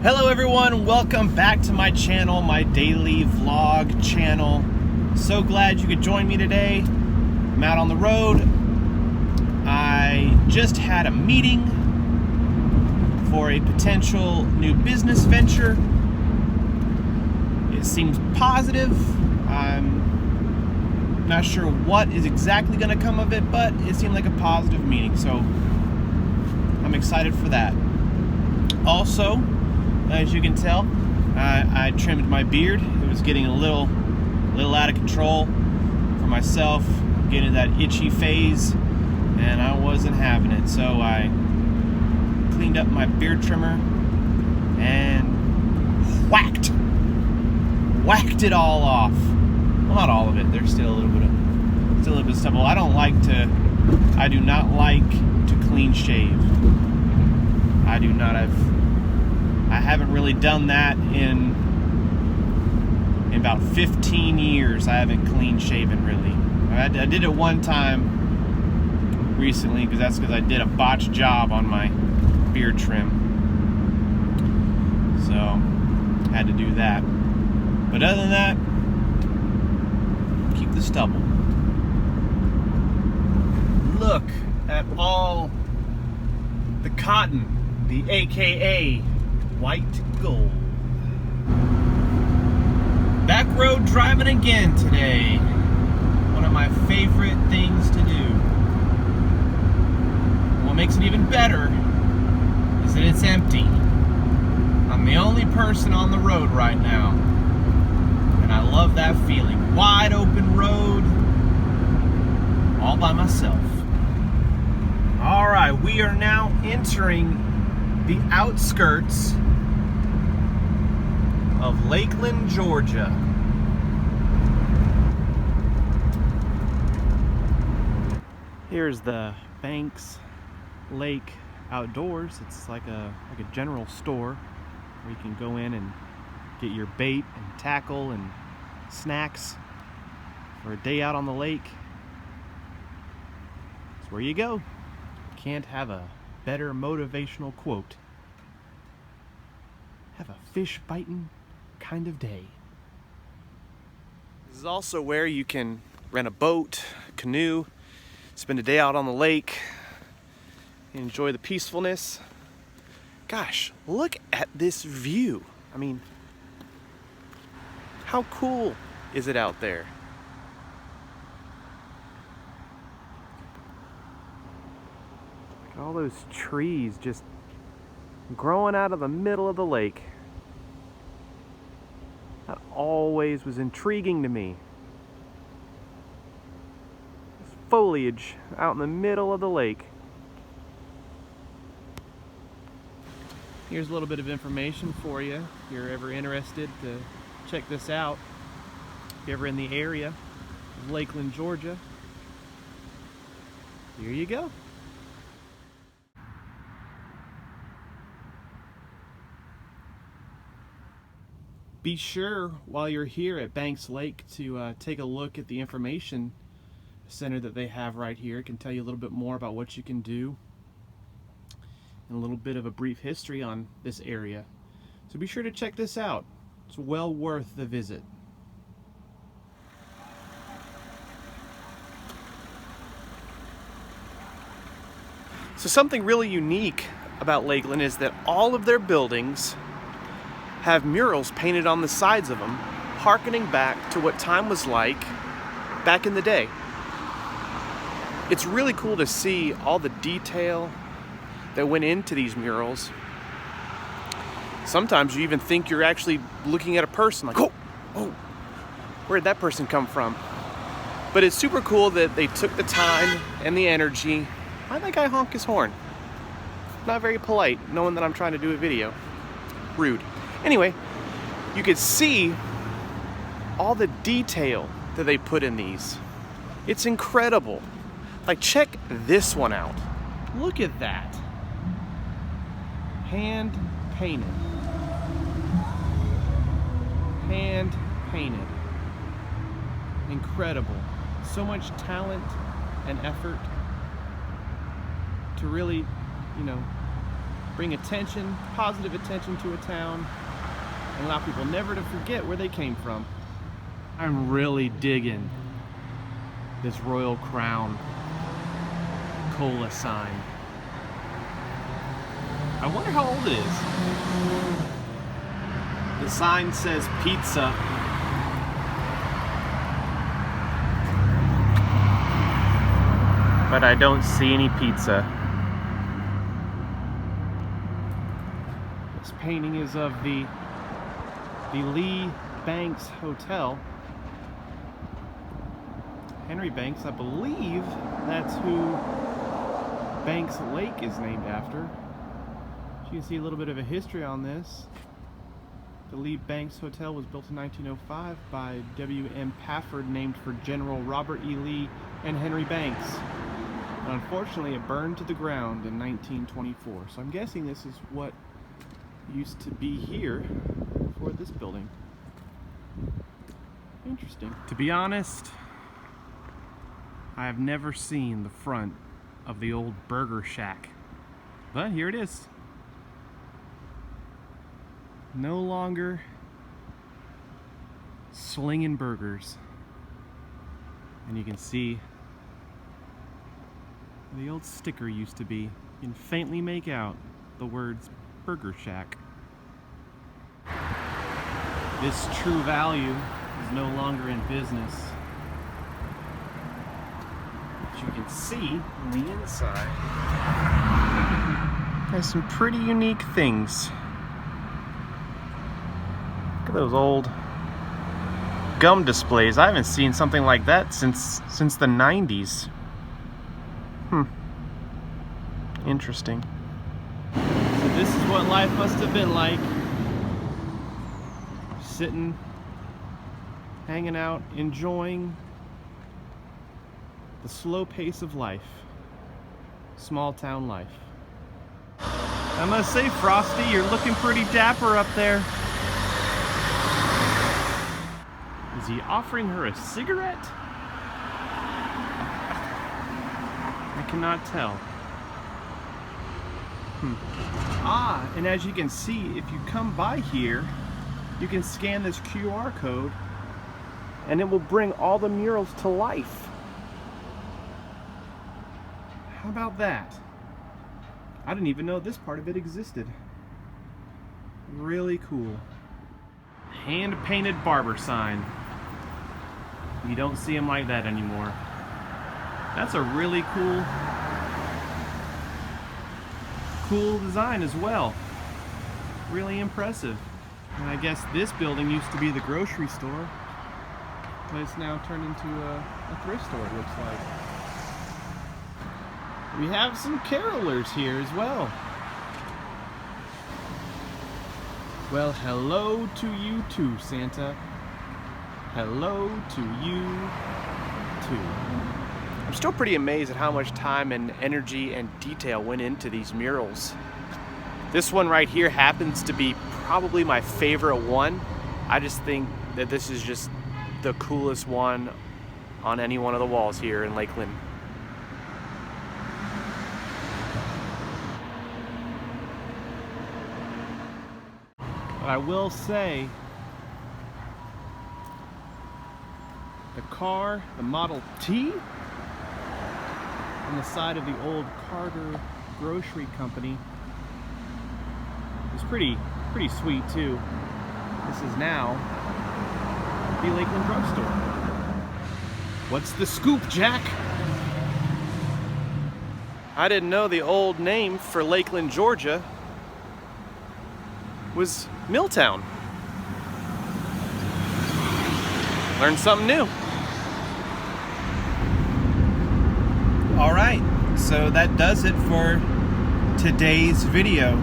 Hello everyone, welcome back to my channel, my daily vlog channel. So glad you could join me today. I'm out on the road. I just had a meeting for a potential new business venture. It seems positive. I'm not sure what is exactly going to come of it, but it seemed like a positive meeting, so I'm excited for that. Also, as you can tell, I trimmed my beard. It was getting a little out of control for myself, getting that itchy phase, and I wasn't having it. So I cleaned up my beard trimmer and whacked it all off. Well, not all of it. There's still a little bit of stubble. I do not like to clean shave. I haven't really done that in about 15 years. I haven't clean shaven really. I did it one time recently because I did a botched job on my beard trim. So I had to do that. But other than that, keep the stubble. Look at all the cotton, the AKA white gold. Back road driving again today. One of my favorite things to do. What makes it even better is that it's empty. I'm the only person on the road right now, and I love that feeling. Wide open road, all by myself. All right, we are now entering the outskirts of Lakeland, Georgia. Here's the Banks Lake Outdoors. It's like a general store where you can go in and get your bait and tackle and snacks for a day out on the lake. That's where you go. Can't have a better motivational quote. Have a fish biting kind of day. This is also where you can rent a boat, a canoe, spend a day out on the lake, enjoy the peacefulness. Gosh, look at this view. I mean, how cool is it out there? Look at all those trees just growing out of the middle of the lake. That always was intriguing to me. This foliage out in the middle of the lake. Here's a little bit of information for you if you're ever interested to check this out. If you're ever in the area of Lakeland, Georgia, here you go. Be sure while you're here at Banks Lake to take a look at the information center that they have right here. It can tell you a little bit more about what you can do and a little bit of a brief history on this area. So be sure to check this out. It's well worth the visit. So something really unique about Lakeland is that all of their buildings have murals painted on the sides of them, harkening back to what time was like back in the day. It's really cool to see all the detail that went into these murals. Sometimes you even think you're actually looking at a person, like, oh, where did that person come from? But it's super cool that they took the time and the energy. Why'd that guy honk his horn? Not very polite, knowing that I'm trying to do a video. Rude. Anyway, you could see all the detail that they put in these. It's incredible. Like, check this one out. Look at that. Hand painted. Hand painted. Incredible. So much talent and effort to really, bring attention, positive attention to a town, and allow people never to forget where they came from. I'm really digging this Royal Crown cola sign. I wonder how old it is. The sign says pizza. But I don't see any pizza. This painting is of the Lee Banks Hotel. Henry Banks, I believe that's who Banks Lake is named after. You can see a little bit of a history on this. The Lee Banks Hotel was built in 1905 by W.M. Pafford, named for General Robert E. Lee and Henry Banks. But unfortunately, it burned to the ground in 1924. So I'm guessing this is what used to be here for this building. Interesting. To be honest, I have never seen the front of the old Burger Shack. But here it is. No longer slinging burgers. And you can see where the old sticker used to be. You can faintly make out the words Burger Shack. This True Value is no longer in business. As you can see on the inside, has some pretty unique things. Look at those old gum displays. I haven't seen something like that since the 90s. Interesting. So this is what life must have been like. Sitting, hanging out, enjoying the slow pace of life. Small town life. I must say, Frosty, you're looking pretty dapper up there. Is he offering her a cigarette? I cannot tell. And as you can see, if you come by here, you can scan this QR code and it will bring all the murals to life. How about that? I didn't even know this part of it existed. Really cool. Hand-painted barber sign. You don't see them like that anymore. That's a really cool design as well. Really impressive. And I guess this building used to be the grocery store, but it's now turned into a thrift store, it looks like. We have some carolers here as well. Well, hello to you too, Santa. Hello to you too. I'm still pretty amazed at how much time and energy and detail went into these murals. This one right here happens to be probably my favorite one. I just think that this is just the coolest one on any one of the walls here in Lakeland. But I will say, the car, the Model T, on the side of the old Carter Grocery Company is pretty sweet too. This is now the Lakeland Drugstore. What's the scoop, Jack? I didn't know the old name for Lakeland, Georgia was Milltown. Learned something new. All right, so that does it for today's video.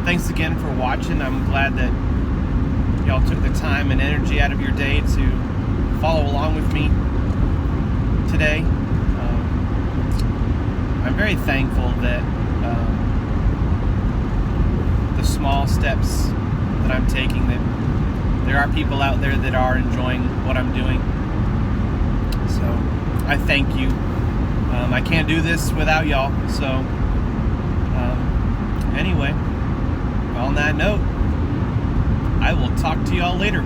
Thanks again for watching. I'm glad that y'all took the time and energy out of your day to follow along with me today. I'm very thankful that the small steps that I'm taking, that there are people out there that are enjoying what I'm doing. So I thank you. I can't do this without y'all, so anyway, on that note, I will talk to y'all later.